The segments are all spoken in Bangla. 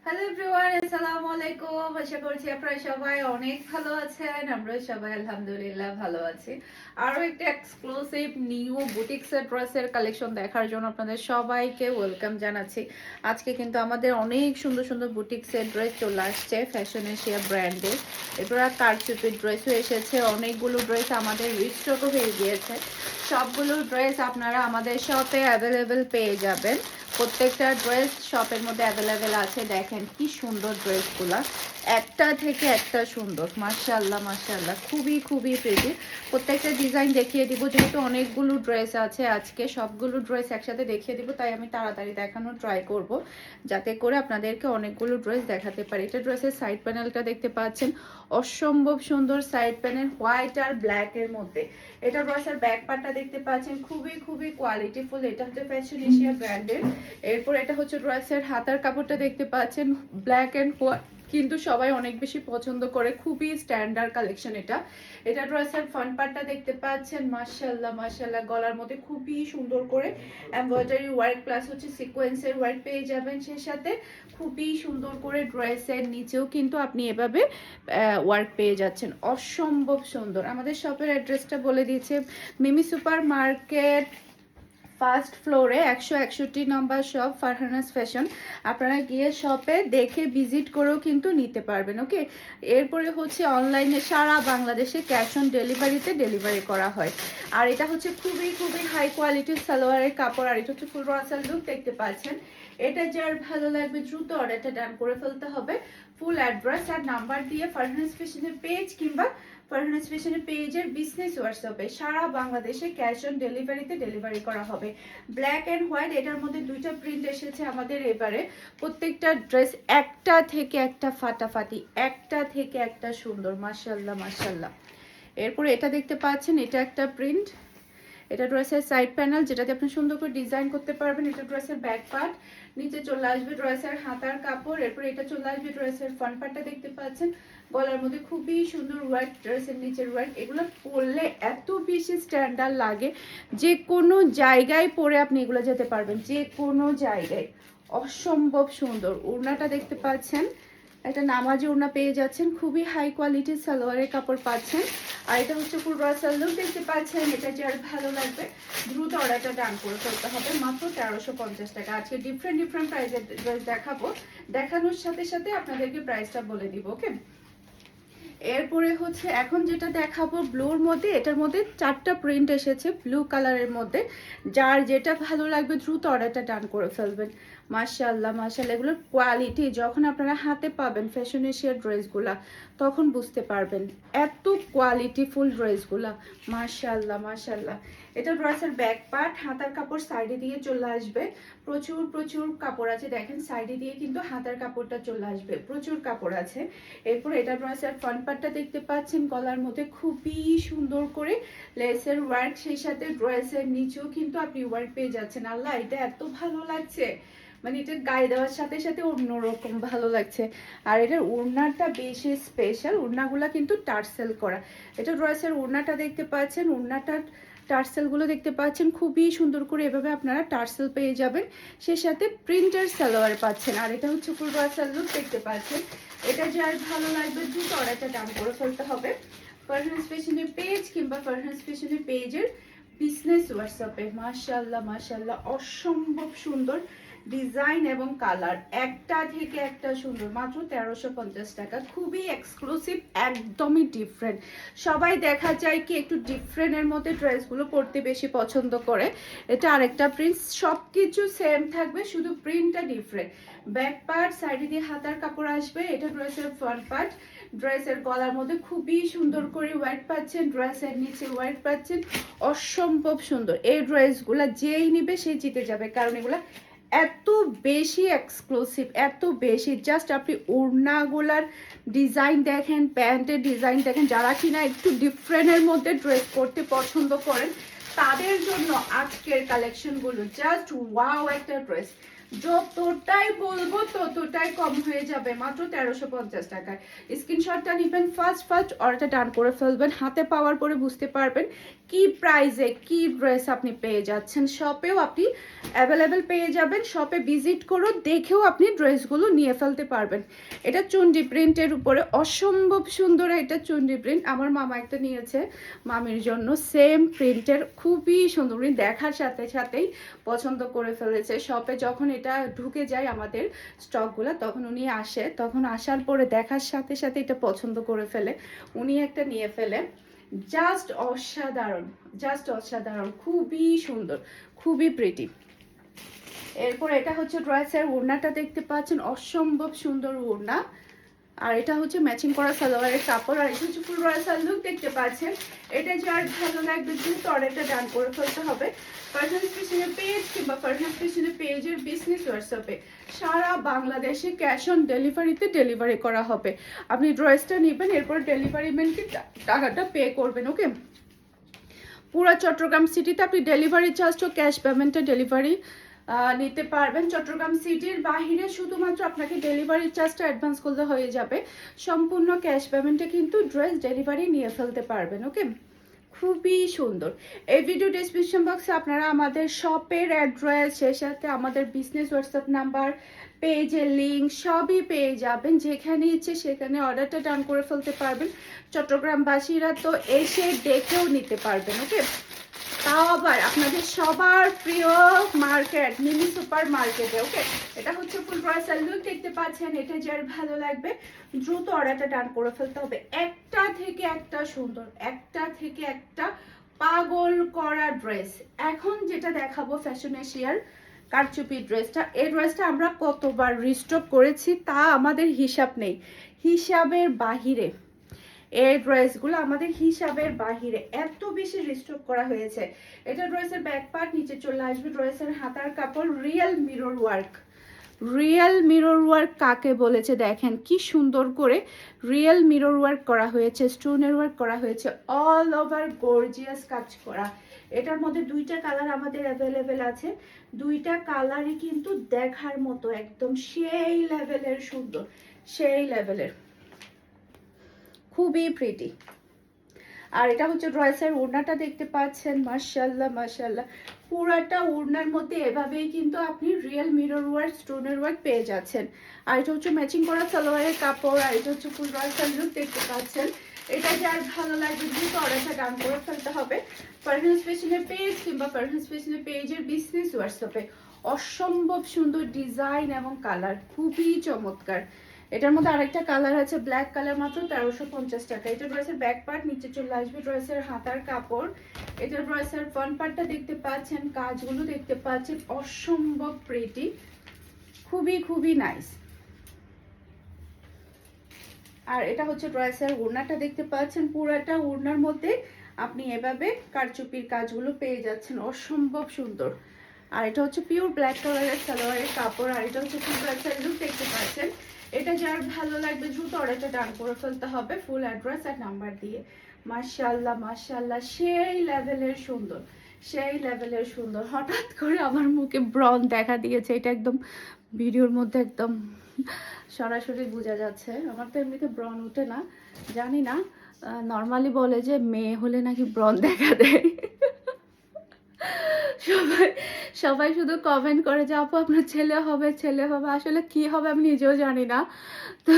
হ্যালো এভরিওয়ান, আসসালামু আলাইকুম। আশা করছি আপনারা সবাই অনেক ভালো আছেন। আমরা সবাই আলহামদুলিল্লাহ ভালো আছি। আরো একটা এক্সক্লুসিভ নিউ বুটিক্সের ড্রেসের কালেকশন দেখার জন্য আপনাদের সবাইকে ওয়েলকাম জানাচ্ছি। আজকে কিন্তু আমাদের অনেক সুন্দর সুন্দর বুটিক্সের ড্রেস চলে আসছে ফ্যাশন এশিয়া ব্র্যান্ডে। এরপর কারচুপির ড্রেসও এসেছে, অনেকগুলো ড্রেস আমাদের রিস্টকও হয়ে গিয়েছে। সবগুলো ড্রেস আপনারা আমাদের শপে অ্যাভেলেবেল পেয়ে যাবেন। প্রত্যেকটা ড্রেস শপের মধ্যে অ্যাভেলেবেল আছে। দেখেন কি সুন্দর ড্রেসগুলা, একটা থেকে একটা সুন্দর, মাশাআল্লাহ মাশাআল্লাহ, খুবই খুবই প্রিটি। প্রত্যেকটা ডিজাইন দেখিয়ে দিব, যেহেতু অনেকগুলো ড্রেস আছে আজকে সবগুলো ড্রেস একসাথে দেখিয়ে দিব, তাই আমি তাড়াতাড়ি দেখানোর ট্রাই করব যাতে করে আপনাদেরকে অনেকগুলো ড্রেস দেখাতে পারি। এটা ড্রেসের সাইড প্যানেলটা দেখতে পাচ্ছেন, অসম্ভব সুন্দর সাইড প্যানেল, হোয়াইট আর ব্ল্যাক এর মধ্যে। এটা ড্রেসের ব্যাক পার্টটা দেখতে পাচ্ছেন, খুবই খুবই কোয়ালিটিফুল। এটা হচ্ছে ফ্যাশন এশিয়া ব্র্যান্ডের। এরপর এটা হচ্ছে ড্রেসের হাতার কাপড়টা দেখতে পাচ্ছেন, ব্ল্যাক এন্ড হোয়াইট, কিন্তু সবাই অনেক বেশি পছন্দ করে, খুবই স্ট্যান্ডার্ড কালেকশন এটা। এটা ড্রেসের ফ্রন্ট পার্টটা দেখতে পাচ্ছেন, মাশাআল্লাহ মাশাআল্লাহ, গলার মধ্যে খুবই সুন্দর করে এমব্রয়ডারি ওয়ার্ক প্লাস হচ্ছে সিকোয়েন্সের ওয়ার্ক পেয়ে যাবেন। সেই সাথে খুবই সুন্দর করে ড্রেসের নিচেও কিন্তু আপনি এভাবে ওয়ার্ক পেয়ে যাচ্ছেন, অসম্ভব সুন্দর। আমাদের শপের অ্যাড্রেসটা বলে দিয়েছে, মিমি সুপার মার্কেট ফার্স্ট ফ্লোরে 161 নম্বর শপ, ফারহানাস ফ্যাশন। আপনারা গিয়ে শপে দেখে ভিজিট করেও কিন্তু নিতে পারবেন। ওকে, এরপরে হচ্ছে অনলাইনে সারা বাংলাদেশে ক্যাশ অন ডেলিভারিতে ডেলিভারি করা হয়। আর এটা হচ্ছে খুবই খুবই হাই কোয়ালিটির সালোয়ারের কাপড়। আর এটা হচ্ছে ফুল রাসাল লুক দেখতে পাচ্ছেন। এটা যার ভালো লাগবে দ্রুত অর্ডারটা ডান করে ফেলতে হবে। ফুল অ্যাড্রেস আর নাম্বার দিয়ে ফারহানাস ফ্যাশনের পেজ কিংবা ফারহানাস ফ্যাশনের পেজের বিজনেস হোয়াটসঅ্যাপে সারা বাংলাদেশে ক্যাশ অন ডেলিভারিতে ডেলিভারি করা হবে। ব্ল্যাক অ্যান্ড হোয়াইট, এটার মধ্যে দুইটা প্রিন্ট এসেছে আমাদের এবারে। প্রত্যেকটা ড্রেস একটা থেকে একটা ফাটাফাটি, একটা থেকে একটা সুন্দর, মাশাআল্লাহ মাশাআল্লাহ। এরপরে এটা দেখতে পাচ্ছেন, এটা একটা প্রিন্ট। এটা ড্রেসের সাইড প্যানেল, যেটাতে আপনি সুন্দর করে ডিজাইন করতে পারবেন। এটা ড্রেসের ব্যাক পার্ট, নিচে চলে আসবে ড্রেসের হাতার কাপড়। এরপর এটা চলে আসবে ড্রেসের ফ্রন্ট পার্টটা দেখতে পাচ্ছেন, গলার মধ্যে খুবই সুন্দর ওয়ার্ক, ড্রেসের নিচের ওয়ার্ক। এগুলো পরলে এত বেশি স্ট্যান্ডার্ড লাগে, যে কোনো জায়গায় পরে আপনি এগুলো যেতে পারবেন, যে কোনো জায়গায়, অসম্ভব সুন্দর। ওড়নাটা দেখতে পাচ্ছেন, একটা নামাজি ওড়না পেয়ে যাচ্ছেন, খুবই হাই কোয়ালিটির সালোয়ারের কাপড় পাচ্ছেন। আর এটা হচ্ছে ফুল রাসাল লুক দেখতে পাচ্ছেন। এটা যার ভালো লাগবে দ্রুত অর্ডারটা ডান করে ফেলতে হবে, মাত্র 1350 টাকা। আজকে ডিফারেন্ট ডিফারেন্ট প্রাইসের ড্রেস দেখাবো, দেখানোর সাথে সাথে আপনাদেরকে প্রাইসটা বলে দিব। ওকে, এরপরে হচ্ছে এখন যেটা দেখাবো ব্লুর মধ্যে, এটার মধ্যে 4টা প্রিন্ট এসেছে ব্লু কালারের মধ্যে। যার যেটা ভালো লাগবে দ্রুত অর্ডারটা ডান করে ফেলবেন। মাশাআল্লাহ মাশাআল্লাহ, এগুলোর কোয়ালিটি যখন আপনারা হাতে পাবেন ফ্যাশন এশিয়ার ড্রেসগুলা, তখন বুঝতে পারবেন এত কোয়ালিটিফুল ড্রেসগুলা, মাশাআল্লাহ মাশাআল্লাহ। এটা ড্রেসের ব্যাক পার্ট, হাতার কাপড় সাইডে দিয়ে চলে আসবে। প্রচুর প্রচুর কাপড় আছে, দেখেন সাইডে দিয়ে কিন্তু হাতার কাপড়টা চলে আসবে, প্রচুর কাপড় আছে। এরপর এটা ড্রেসের ফ্রন্ট পার্টটা দেখতে পাচ্ছেন, গলার মধ্যে খুবই সুন্দর করে লেসের ওয়ার্ক, সেই সাথে ড্রেসের নিচেও কিন্তু আপনি ওয়ার্ক পেয়ে যাচ্ছেন। আল্লাহ, এটা এত ভালো লাগছে, মানে এটা গায়ে দেওয়ার সাথে সাথে অন্যরকম ভালো লাগছে। আর এটার ওড়নাটা বেশি স্পেশাল, ওড়নাগুলা কিন্তু টার্সেল করা। এটা ড্রেসের ওড়নাটা দেখতে পাচ্ছেন, ওড়নাটা টার্সেলগুলো দেখতে পাচ্ছেন, খুবই সুন্দর করে এভাবে আপনারা টার্সেল পেয়ে যাবেন। সেই সাথে প্রিন্টার সালোয়ার পাচ্ছেন। আর এটা হচ্ছে ফুল রাসাল লুক দেখতে পাচ্ছেন। এটা যার ভালো লাগবে দ্রুত অর্ডারটা ডান করে ফেলতে হবে ফারহানাস ফ্যাশনের পেজ কিংবা ফারহানাস ফ্যাশনের পেজের বিজনেস হোয়াটসঅ্যাপে। মাশাআল্লাহ মাশাআল্লাহ, অসম্ভব সুন্দর ডিজাইন এবং কালার, একটা থেকে একটা সুন্দর, মাত্র 1350 টাকা। খুবই এক্সক্লুসিভ, একদমই ডিফারেন্ট। সবাই দেখা যায় কি একটু ডিফারেন্টের মধ্যে ড্রেসগুলো পরতে বেশি পছন্দ করে। এটা আরেকটা প্রিন্ট, সব কিছু সেম থাকবে, শুধু প্রিন্টটা ডিফারেন্ট। ব্যাক পার্ট, সাইডে দিয়ে হাতার কাপড় আসবে। এটা ড্রেসের ফ্রন্ট পার্ট, ড্রেসের গলার মধ্যে খুবই সুন্দর করে ওয়ার্ক পাচ্ছেন, ড্রেসের নিচে ওয়ার্ক পাচ্ছেন, অসম্ভব সুন্দর। এই ড্রেসগুলা যেই নিবে সে জিতে যাবে, কারণ এগুলা এত বেশি এক্সক্লুসিভ, এত বেশি। জাস্ট আপনি ওড়নাগুলার ডিজাইন দেখেন, প্যান্টের ডিজাইন দেখেন। যারা কিনা একটু ডিফারেন্টের মধ্যে ড্রেস করতে পছন্দ করেন, তাদের জন্য আজকের কালেকশনগুলো জাস্ট ওয়াও একটা ড্রেস। যতটাই বলবো ততটাই কম হয়ে যাবে, মাত্র 1350 টাকায়। স্ক্রিনশটটা নেবেন, ফার্স্ট অর্ডারটা ডান করে ফেলবেন। হাতে পাওয়ার পরে বুঝতে পারবেন কি প্রাইসে কি ড্রেস আপনি পেয়ে যাচ্ছেন। শপেও আপনি অ্যাভেলেবেল পেয়ে যাবেন, শপে ভিজিট করো, দেখেও আপনি ড্রেসগুলো নিয়ে ফেলতে পারবেন। এটা চুন্ডি প্রিন্টের উপরে অসম্ভব সুন্দর, এটা চুন্ডি প্রিন্ট। আমার মামা একটা নিয়েছে মামির জন্য, সেম প্রিন্টের, খুবই সুন্দর। উনি দেখার সাথে সাথেই পছন্দ করে ফেলেছে। শপে যখন এটা ঢুকে যায় আমাদের স্টকগুলো, তখন উনি আসে, তখন আসার পরে দেখার সাথে সাথে এটা পছন্দ করে ফেলে, উনি একটা নিয়ে ফেলে। জাস্ট অসাধারণ, জাস্ট অসাধারণ, খুবই সুন্দর, খুবই প্রিটি। এরপর এটা হচ্ছে ড্রেসের ওড়নাটা দেখতে পাচ্ছেন, অসম্ভব সুন্দর ওড়না। আর এটা হচ্ছে ম্যাচিং করা সালোয়ারের কাপড়। আর এটা হচ্ছে ফুল ড্রেসের লুক দেখতে পাচ্ছেন। এটা যার ভালো লাগবে দ্রুত অর্ডারটা ডান করে ফেলতে হবে। ফারহান ফ্যাশনের পেজ কিংবা ফারহান ফ্যাশনের পেজের বিজনেস হোয়াটসঅ্যাপে সারা বাংলাদেশে ক্যাশ অন ডেলিভারিতে ডেলিভারি করা হবে। আপনি ড্রেসটা নেবেন, এরপর ডেলিভারি ম্যানকে টাকাটা পে করবেন। ওকে, পুরো চট্টগ্রাম সিটিতে আপনি ডেলিভারি চার্জ ও ক্যাশ পেমেন্টে ডেলিভারি নিতে পারবেন। চট্টগ্রাম সিটির বাহিরে শুধুমাত্র আপনাকে ডেলিভারি চার্জটা অ্যাডভান্স করলে হয়ে যাবে, সম্পূর্ণ ক্যাশ পেমেন্টে কিন্তু ড্রেস ডেলিভারি নিয়ে ফেলতে পারবেন। ওকে, খুবই সুন্দর। এই ভিডিও ডেসক্রিপশন বক্সে আপনারা আমাদের শপের অ্যাড্রেস, সেই সাথে আমাদের বিজনেস হোয়াটসঅ্যাপ নাম্বার, পেজের লিঙ্ক সবই পেয়ে যাবেন। যেখানে ইচ্ছে সেখানে অর্ডারটা ডান করে ফেলতে পারবেন। চট্টগ্রামবাসীরা তো এসে দেখেও নিতে পারবেন। ওকে, তাও আবার আপনাদের সবার প্রিয় মার্কেট মিনি সুপার মার্কেটে। ওকে, এটা হচ্ছে ফুল ড্রেসের লুক দেখতে পাচ্ছেন। এটা যার ভালো লাগবে দ্রুত অর্ডারটা ডান করে ফেলতে হবে। একটা থেকে একটা সুন্দর, একটা থেকে একটা পাগল করা ড্রেস। এখন যেটা দেখাবো ফ্যাশন এশিয়ার কারচুপি ড্রেসটা, এই ড্রেসটা আমরা কতবার রিস্টক করেছি তা আমাদের হিসাব নেই, হিসাবের বাহিরে। এই ড্রেসগুলো আমাদের হিসাবের বাহিরে, এত বেশি রিস্টক করা হয়েছে। এটা ড্রেসের ব্যাক পার্ট, নিচে চলে আসবে ড্রেসের হাতার কাপড়, real mirror work. Real mirror work কাকে বলেছে দেখেন, কি সুন্দর করে রিয়েল মিরর ওয়ার্ক করা হয়েছে, স্টোনের ওয়ার্ক করা হয়েছে, অল ওভার গর্জিয়াস কাজ করা। এটার মধ্যে দুইটা কালার আমাদের অ্যাভেলেবেল আছে, দুইটা কালারই কিন্তু দেখার মতো, একদম সেই লেভেলের সুন্দর, সেই লেভেলের, খুবই প্রিটি। আর এটা হচ্ছে ড্রেসের ওড়নাটা দেখতে পাচ্ছেন, মাশাআল্লাহ মাশাআল্লাহ, পুরাটা ওড়নার মধ্যে এভাবেই কিন্তু আপনি রিয়েল মিরর ওয়ার্ক, স্টোনের ওয়ার্ক পেয়ে যাচ্ছেন। আর এটা হচ্ছে ম্যাচিং করা সালোয়ারের কাপড়। আর এটা হচ্ছে ফুল ড্রেসের লুক দেখতে পাচ্ছেন। এটা যার ভালো লাগবে দ্রুত অর্ডারটা ডান করে ফেলতে হবে। ফারহান ফ্যাশনের পেজ কিংবা ফারহান ফ্যাশনের পেজের বিজনেস হোয়াটসঅ্যাপে। অসম্ভব সুন্দর ডিজাইন এবং কালার, খুবই চমৎকার। এটার মধ্যে আরেকটা কালার আছে ব্ল্যাক কালার, মাত্র 1350 টাকা। এটা ড্রেসের ব্যাক পার্ট, নিচে চলে আসবে ড্রেসের হাতার কাপড়। এটা ড্রেসের ফ্রন্ট পার্টটা দেখতে পাচ্ছেন, কাজগুলো দেখতে পাচ্ছেন, অসম্ভব প্রিটি, খুবই খুবই নাইস। আর এটা হচ্ছে ড্রেসের ওড়নাটা দেখতে পাচ্ছেন, পুরাটা ওড়নার মধ্যে আপনি এভাবে কারচুপির কাজগুলো পেয়ে যাচ্ছেন, অসম্ভব সুন্দর। আর এটা হচ্ছে পিওর ব্ল্যাক কালারের সালোয়ারের কাপড়। আর এটা হচ্ছে ফুল ড্রেসের লুক দেখতে পাচ্ছেন। এটা যার ভালো লাগবে দ্রুত অর্ডারটা ডান করে ফেলতে হবে ফুল অ্যাড্রেস আর নাম্বার দিয়ে। মাশাআল্লাহ মাশাআল্লাহ, সেই লেভেলের সুন্দর, সেই লেভেলের সুন্দর। হঠাৎ করে আমার মুখে ব্রণ দেখা দিয়েছে, এটা একদম ভিডিওর মধ্যে একদম সরাসরি বোঝা যাচ্ছে। আমার তো এমনিতে ব্রণ উঠে না, জানি না, নর্মালি বলে যে মেয়ে হলে নাকি ব্রণ দেখা দেয়। সবাই সবাই শুধু কমেন্ট করে যে আপু আপনার ছেলে হবে, ছেলে হবে, আসলে কি হবে আমি নিজেও জানি না। তো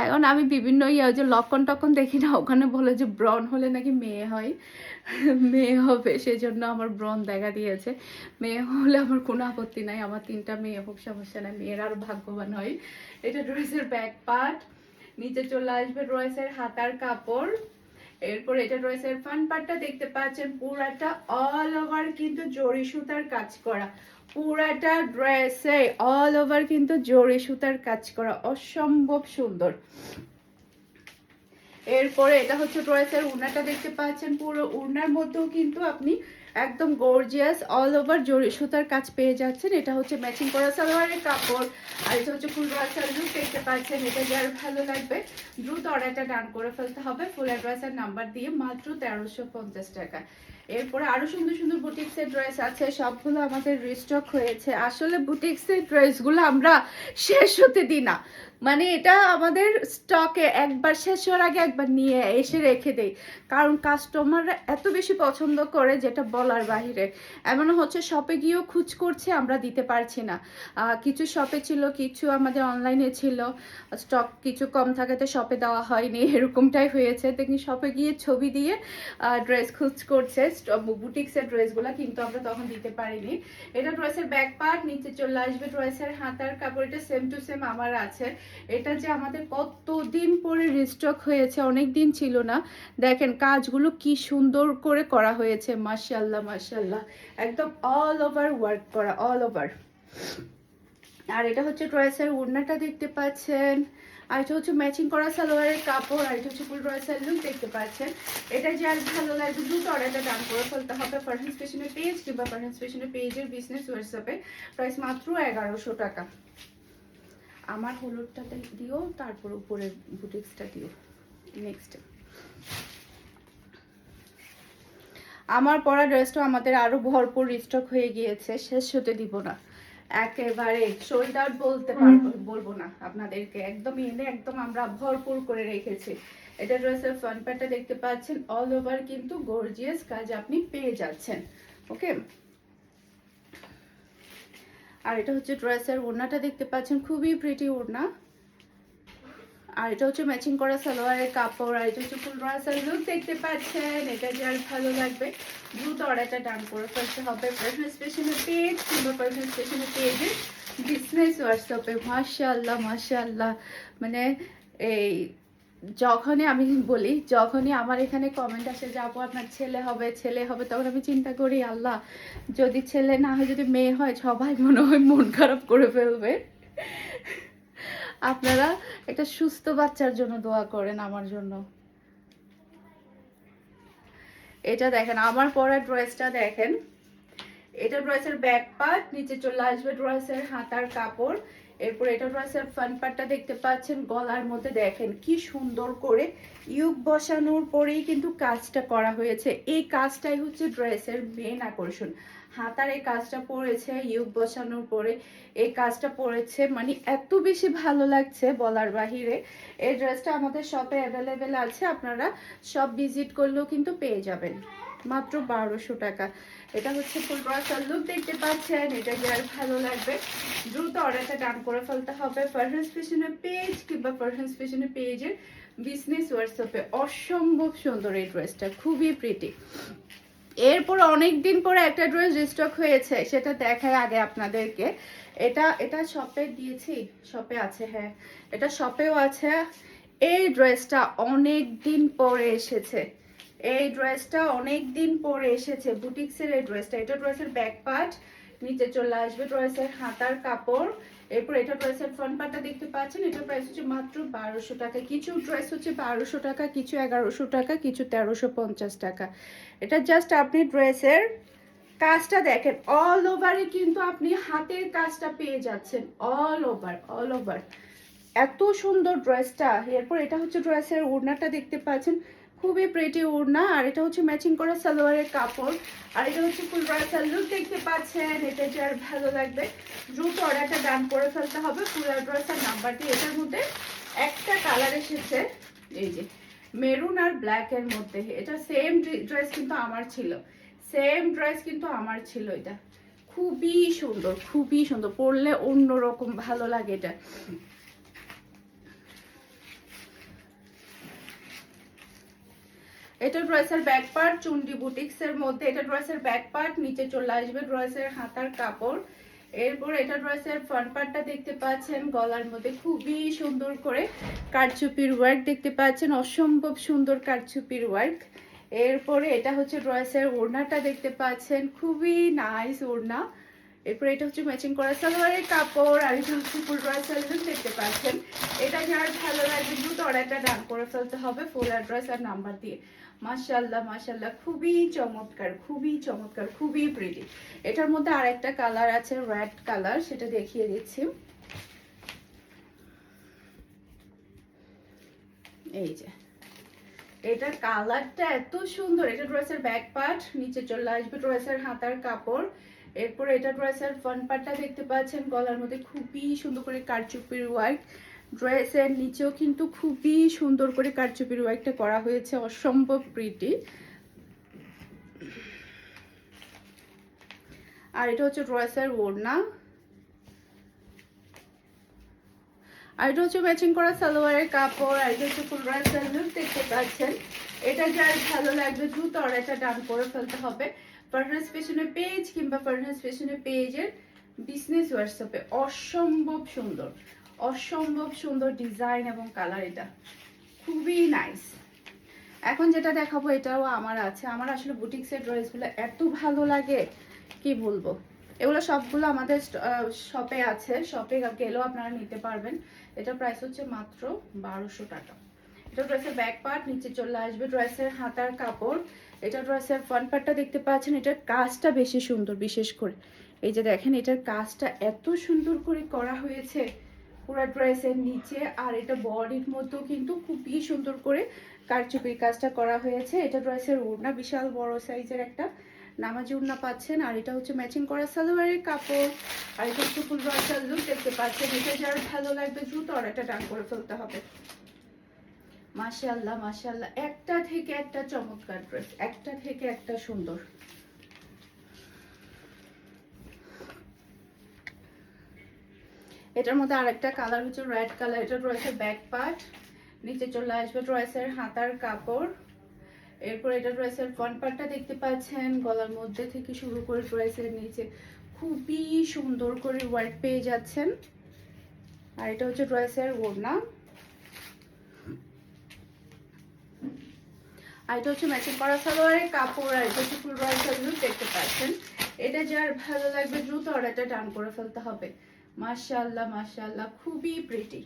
এখন আমি বিভিন্ন যে লক্ষণ টক্ষণ দেখি না, ওখানে বলে যে ব্রণ হলে নাকি মেয়ে হয়, মেয়ে হবে, সেজন্য আমার ব্রণ দেখা দিয়েছে। মেয়ে হলে আমার কোনো আপত্তি নাই, আমার 3টা মেয়ে হোক, সমস্যা নাই, মেয়ের আরো ভাগ্যবান হয়। এটা ড্রেসের ব্যাক পার্ট, নিচে চলে আসবে ড্রেসের হাতার কাপড়। এরপর এটা ড্রেসের ফ্রন্ট পার্টটা দেখতে পাচ্ছেন, পুরাটা অল ওভার কিন্তু জরি সুতার কাজ করা, পুরাটা ড্রেসে অল ওভার কিন্তু জরি সুতার কাজ করা, অসম্ভব সুন্দর। এরপরে এটা হচ্ছে ড্রেসের উড়নাটা দেখতে পাচ্ছেন, পুরো উড়নার মধ্যেও কিন্তু আপনি একদম গর্জিয়াস অল ওভার জরি সুতার কাজ পেয়ে যাচ্ছেন। এটা হচ্ছে ম্যাচিং করা সালোয়ারের কাপড়। আর এটা হচ্ছে ফুল ড্রেসের লুক দেখতে পাচ্ছেন। এটা যার ভালো লাগবে দ্রুত অর্ডারটা ডান করে ফেলতে হবে ফুল অ্যাড্রেস আর নাম্বার দিয়ে, মাত্র 1350 টাকা। এরপরে আরো সুন্দর সুন্দর বুটিক্সের ড্রেস আছে, সবগুলো আমাদের রিস্টক হয়েছে। আসলে বুটিক্সের ড্রেসগুলো আমরা শেষ হতে দিই না, মানে এটা আমাদের স্টকে একবার শেষ হওয়ার আগে একবার নিয়ে এসে রেখে দেই, কারণ কাস্টমাররা এত বেশি পছন্দ করে যেটা বলার বাহিরে। এমন হচ্ছে শপে গিয়েও খুঁজ করছে, আমরা দিতে পারছি না। কিছু শপে ছিল, কিছু আমাদের অনলাইনে ছিল, স্টক কিছু কম থাকাতে শপে দেওয়া হয়নি, এরকমটাই হয়েছে। দেখি শপে গিয়ে ছবি দিয়ে ড্রেস খুঁজ করছে বুটিক্সের ড্রেসগুলো, কিন্তু আমরা তখন দিতে পারিনি। এটা ড্রেসের ব্যাক পার্ট, নিচে চলে আসবে ড্রেসের হাতার কাপড়, এটা সেম টু সেম আমার আছে। এটা যে আমাদের কতদিন পরে রিস্টক হয়েছে, অনেক দিন ছিল না। দেখেন কাজগুলো কি সুন্দর করে করা হয়েছে, মাশাআল্লাহ মাশাআল্লাহ, একদম অল ওভার ওয়ার্ক করা, অল ওভার। আর এটা হচ্ছে ড্রেসের ওড়নাটা দেখতে পাচ্ছেন, আর এটা হচ্ছে ম্যাচিং করা সালোয়ারের কাপড়, আর এটা হচ্ছে ফুল ড্রেসের লুক দেখতে পাচ্ছেন। এটা যার ভালো লাগবে দ্রুত অর্ডারটা ডান করে ফেলতে হবে ফারহান ফ্যাশনের পেজ কিংবা ফারহান ফ্যাশনের পেজের বিজনেস হোয়াটসঅ্যাপে। প্রাইস মাত্র 1100 টাকা। আমার হলুদটাতে দিও, তারপর উপরে বুটিক্সটা দিও। নেক্সট আমার পরা ড্রেসটা আমাদের আরো ভরপুর রিস্টক হয়ে গিয়েছে, শেষ হতে দিব না, একেবারে সোল্ড আউট বলবো না আপনাদেরকে, একদম এনে একদম আমরা ভরপুর করে রেখেছি। এটা ড্রেসের ফ্রন্ট পার্টটা দেখতে পাচ্ছেন, অল ওভার কিন্তু গর্জিয়াস কাজ আপনি পেয়ে যাচ্ছেন। ওকে, আর এটা হচ্ছে ড্রেসের ওড়নাটা দেখতে পাচ্ছেন, খুবই প্রিটি ওড়না। আর এটা হচ্ছে ম্যাচিং করা সালোয়ারের কাপড়, আর এটা হচ্ছে ফুল ড্রেসের লুক দেখতে পাচ্ছেন। এটা যার ভালো লাগবে দ্রুত অর্ডারটা ডান করে ফেলতে হবে ফারহান ফ্যাশনের পেজ কিংবা ফারহান ফ্যাশনের পেজের বিজনেস হোয়াটসঅ্যাপে। মাশাআল্লাহ মাশাআল্লাহ, মানে এই যখনই আমি বলি, যখনই আমার এখানে কমেন্ট আসে যে আপু আপনার ছেলে হবে ছেলে হবে, তখন আমি চিন্তা করি আল্লাহ যদি ছেলে না হয়, যদি মেয়ে হয়, সবাই মনে হয় মন খারাপ করে ফেলবে। আপনারা একটা সুস্থ বাচ্চার জন্য দোয়া করেন আমার জন্য। এটা দেখেন আমার পরা ড্রেসটা দেখেন, এটা ড্রেসের ব্যাক পার্ট, নিচে চলে আসবে ড্রেসের হাতার কাপড়। এরপর এটা ড্রেসের ফ্রন্ট পার্টটা দেখতে পাচ্ছেন, গলার মধ্যে দেখেন কি সুন্দর করে ইউক বসানোর পরেই কিন্তু কাজটা করা হয়েছে। এই কাজটাই হচ্ছে ড্রেসের মেন আকর্ষণ। হাতার এই কাজটা পড়েছে ইউক বসানোর পরে, এই কাজটা পড়েছে, মানে এত বেশি ভালো লাগছে বলার বাহিরে। এই ড্রেসটা আমাদের শপে অ্যাভেলেবেল আছে, আপনারা সব ভিজিট করলেও কিন্তু পেয়ে যাবেন মাত্র 1200 টাকা। এটা হচ্ছে ফুল ড্রেসের লুক দেখতে পাচ্ছেন। এটা যার ভালো লাগবে দ্রুত অর্ডারটা ডান করে ফেলতে হবে ফারহান ফ্যাশনের পেজ কিংবা ফারহান ফ্যাশনের পেজের বিজনেস হোয়াটসঅ্যাপে। অসম্ভব সুন্দর এই ড্রেসটা, খুবই প্রিটি। এরপর অনেক দিন পরে একটা ড্রেস রিস্টক হয়েছে, সেটা দেখায় আগে আপনাদেরকে। এটা এটা শপে দিয়েছি, শপে আছে, হ্যাঁ এটা শপেও আছে। এই ড্রেসটা অনেক দিন পরে এসেছে, এই ড্রেসটা অনেক দিন পরে এসেছে বুটিক্সের এই ড্রেসটা। এটা ড্রেসের ব্যাক পার্ট, নিচে চলে আসবে ড্রেসের হাতার কাপড়। এরপর এটা ড্রেসের ফ্রন্ট পার্টটা দেখতে পাচ্ছেন, এটা প্রাইস হচ্ছে মাত্র 1200 টাকা। কিছু ড্রেস হচ্ছে 1200 টাকা, কিছু 1100 টাকা, কিছু 1350 টাকা। এটা জাস্ট আপনি ড্রেসের কাজটা দেখেন, অল ওভারে কিন্তু আপনি হাতের কাজটা পেয়ে যাচ্ছেন, অল ওভার অল ওভার, এত সুন্দর ড্রেসটা। এরপর এটা হচ্ছে ড্রেসের ওড়নাটা দেখতে পাচ্ছেন, খুবই প্রিটি ওড়না, আর এটা হচ্ছে ম্যাচিং করা সালোয়ারের কাপড়, আর এটা হচ্ছে ফুল ড্রেসের লুক দেখতে পাচ্ছেন। এটা যার ভালো লাগবে দ্রুত অর্ডারটা ডান করে ফেলতে হবে ফুল ড্রেসের নাম্বার দিয়ে। এটার মধ্যে একটা কালার এসেছে, এই যে মেরুন আর ব্ল্যাক এর মধ্যে। এটা সেম ড্রেস কিন্তু আমার ছিল, সেম ড্রেস কিন্তু আমার ছিল। এটা খুবই সুন্দর, খুবই সুন্দর, পরলে অন্যরকম ভালো লাগে এটা। এটা ড্রেসের ব্যাক পার্ট, চুন্ডি বুটিক্স এর মধ্যে। এটা ড্রেসের ব্যাক পার্ট, নিচে চলে আসবে ড্রেসের হাতার কাপড়। এরপর এটা ড্রেসের ফ্রন্ট পার্টটা দেখতে পাচ্ছেন, গলার মধ্যে খুবই সুন্দর করে কারচুপির ওয়ার্ক দেখতে পাচ্ছেন, অসম্ভব সুন্দর কারচুপির ওয়ার্ক। এরপরে এটা হচ্ছে ড্রেসের ওড়নাটা দেখতে পাচ্ছেন, খুবই নাইস ওড়না। এরপর এটা হচ্ছে ম্যাচিং করা সালোয়ারের কাপড়, আর এটা হচ্ছে ফুল ড্রেসের লুক দেখতে পাচ্ছেন। এটা যার ভালো লাগবে দ্রুত অর্ডারটা ডান করে ফেলতে হবে ফুল অ্যাড্রেস আর নাম্বার দিয়ে। মাশাআল্লাহ মাশাআল্লাহ, খুবই চমৎকার, খুবই চমৎকার, খুবই প্রিটি। এটার মধ্যে আরেকটা কালার আছে, রেড কালার, সেটা দেখিয়ে দিচ্ছি। এই যে এটার কালারটা এত সুন্দর। এটা ড্রেসের ব্যাক পার্ট, নিচে চলে আসবে ড্রেসের হাতার কাপড়। এরপর এটা ড্রেসের ফ্রন্ট পার্টটা দেখতে পাচ্ছেন, গলার মধ্যে খুবই সুন্দর করে কারচুপির ওয়ার্ক। ড্রেসের নিচেও কিন্তু খুবই সুন্দর করে কারচুপির ওয়ার্কটা করা হয়েছে, অসম্ভব প্রিটি। আর এটা হচ্ছে ড্রেসের ওড়না, আর এটা হচ্ছে ম্যাচিং করা সালোয়ারের কাপড়। আর এটা হচ্ছে ফুল ড্রেসের লুক দেখতে পাচ্ছেন। এটা যার ভালো লাগবে দ্রুত অর্ডারটা ডান করে ফেলতে হবে ফারহানাস ফ্যাশনের পেজ কিংবা ফারহানাস ফ্যাশনের পেজের বিজনেস হোয়াটসঅ্যাপে। অসম্ভব সুন্দর, অসম্ভব সুন্দর ডিজাইন এবং কালার, এটা খুবই নাইস। এখন যেটা দেখাবো এটাও আমার আছে। আমার আসলে বুটিক্সের ড্রেসগুলো এত ভালো লাগে কি বলবো। এগুলো সবগুলো আমাদের শপে আছে, শপে গেলেও আপনারা নিতে পারবেন। এটা প্রাইস হচ্ছে মাত্র 1200 টাকা। এটা ড্রেসের ব্যাক পার্ট, নিচে চলে আসবে ড্রেসের হাতার কাপড়। এটা ড্রেসের ফ্রন্ট পার্টটা দেখতে পাচ্ছেন, এটার কাজটা বেশি সুন্দর। বিশেষ করে এই যে দেখেন, এটার কাজটা এত সুন্দর করে করা হয়েছে পুরো ড্রেসের নিচে। আর এটা বডির মধ্যেও কিন্তু খুবই সুন্দর করে কারচুপির কাজটা করা হয়েছে। এটা ড্রেসের ওড়না, বিশাল বড় সাইজের একটা নামাজি ওড়না পাচ্ছেন। আর এটা হচ্ছে ম্যাচিং করা সালোয়ারের কাপড়। আর এটা হচ্ছে ফুল ড্রেসের লুক দেখতে পাচ্ছেন। এটা যার ভালো লাগবে দ্রুত অর্ডারটা ডান করে ফেলতে হবে। মাশাআল্লাহ মাশাআল্লাহ, একটা থেকে একটা চমৎকার ড্রেস, একটা থেকে একটা সুন্দর। এটার মধ্যে আরেকটা কালার হচ্ছে রেড কালার। এটা ড্রেসের ব্যাক পার্ট, নিচে চলে আসবে ড্রেসের হাতার কাপড়। এরপর এটা ড্রেসের ফ্রন্ট পার্টটা দেখতে পাচ্ছেন, গলার মধ্যে থেকে শুরু করে ড্রেসের নিচে খুবই সুন্দর করে ওয়ার্ক পেয়ে যাচ্ছেন। আর এটা হচ্ছে ড্রেসের ওড়না, আর এটা হচ্ছে ম্যাচিং করা সালোয়ারের কাপড়। আর এটা হচ্ছে ফুল ড্রেসের লুক দেখতে পাচ্ছেন। এটা যার ভালো লাগবে দ্রুত অর্ডারটা ডান করে ফেলতে হবে। মাশাআল্লাহ মাশাআল্লাহ, খুবই প্রিটি,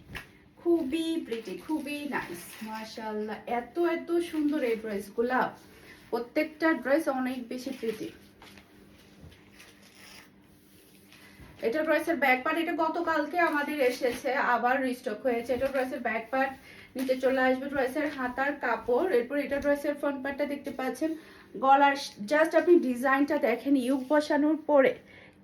খুবই প্রিটি, খুবই নাইস। মাশাআল্লাহ, এত এত সুন্দর এই ড্রেসগুলা, প্রত্যেকটা ড্রেস অনেক বেশি প্রিটি। এটা ড্রেসের ব্যাক পার্ট, এটা গতকালকে আমাদের এসেছে, আবার রিস্টক হয়েছে। এটা ড্রেসের ব্যাক পার্ট, নিচে চলে আসবে ড্রেসের হাতার কাপড়। এরপর এটা ড্রেসের ফ্রন্ট পার্টটা দেখতে পাচ্ছেন, গলার জাস্ট আপনি ডিজাইনটা দেখেন, ইউক বসানোর পরে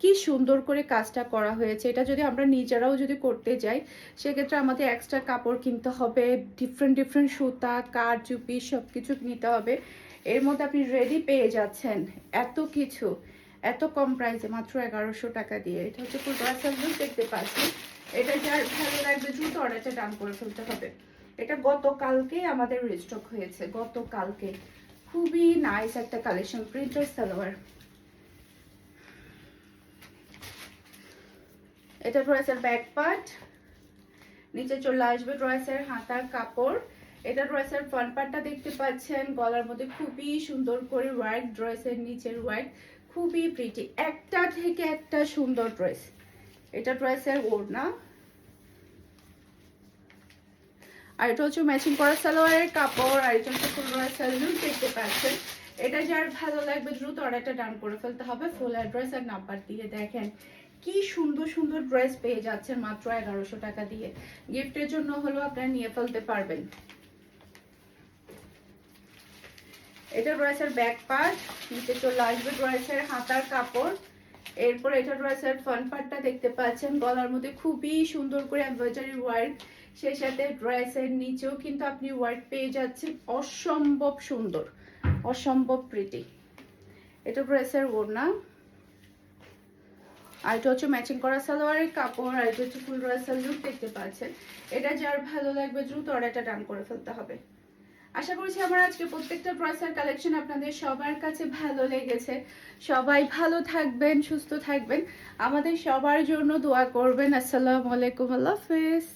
কি সুন্দর করে কাজটা করা হয়েছে। এটা যদি আমরা নিজেরাও যদি করতে যাই সেক্ষেত্রে আমাদের এক্সট্রা কাপড় কিনতে হবে, ডিফারেন্ট ডিফারেন্ট সুতা, কারচুপি সব কিছু নিতে হবে। এর মধ্যে আপনি রেডি পেয়ে যাচ্ছেন এত কিছু এত কম প্রাইসে, মাত্র 1100 টাকা দিয়ে। এটা হচ্ছে ফুল ড্রেসের লুক দেখতে পাচ্ছেন। এটা যার ভালো লাগবে দ্রুত অর্ডারটা ডান করে ফেলতে হবে। এটা গতকালকে আমাদের রিস্টক হয়েছে, গতকালকে। খুবই নাইস একটা কালেকশন, প্রিন্টের সালোয়ার। এটা ড্রেসের ব্যাক পার্ট, নিচে চলে আসবে ড্রেসের হাতার কাপড়। এটা ড্রেসের ফ্রন্ট পার্টটা দেখতে পাচ্ছেন, গলার মধ্যে খুবই সুন্দর করে ওয়ার্ক, ড্রেসের নিচের ওয়ার্ক খুবই প্রিটি, একটা থেকে একটা সুন্দর ড্রেস। এটা ড্রেসের ওড়না, আর এটা হচ্ছে ম্যাচিং করা সালোয়ারের কাপড়। আর এটা হচ্ছে ফুল ড্রেসের লুক দেখতে পাচ্ছেন। এটা যার ভালো লাগবে দ্রুত অর্ডারটা ডান করে ফেলতে হবে। ফুল অ্যাড্রেস আর নাম্বার দিয়ে দেখেন কি সুন্দর সুন্দর ড্রেস পেয়ে যাচ্ছেন মাত্র 1100 টাকা দিয়ে। গিফটের জন্য হলো আপনারা নিয়ে ফেলতে পারবেন। এটা ড্রেসের ব্যাক পার্ট, নিচে চলে আসবে ড্রেসের হাতার কাপড়। এরপর এটা ড্রেসের ফ্রন্ট পার্টটা দেখতে পাচ্ছেন, গলার মধ্যে খুবই সুন্দর করে এমব্রয়ডারি ওয়ার্ক, সেই সাথে ড্রেসের নিচেও কিন্তু আপনি ওয়ার্ক পেয়ে যাচ্ছেন, অসম্ভব সুন্দর, অসম্ভব প্রিটি। এটা ড্রেসের ওড়না, আর এটা হচ্ছে ম্যাচিং করা সালোয়ারের কাপড়। আর এটা হচ্ছে ফুল ড্রেসের লুক দেখতে পাচ্ছেন। এটা যার ভালো লাগবে দ্রুত অর্ডারটা ডান করে ফেলতে হবে। আশা করছি আমার আজকে প্রত্যেকটা ড্রেসের কালেকশন আপনাদের সবার কাছে ভালো লেগেছে। সবাই ভালো থাকবেন, সুস্থ থাকবেন, আমাদের সবার জন্য দোয়া করবেন। আসসালামু আলাইকুম, আল্লাহ হাফেজ।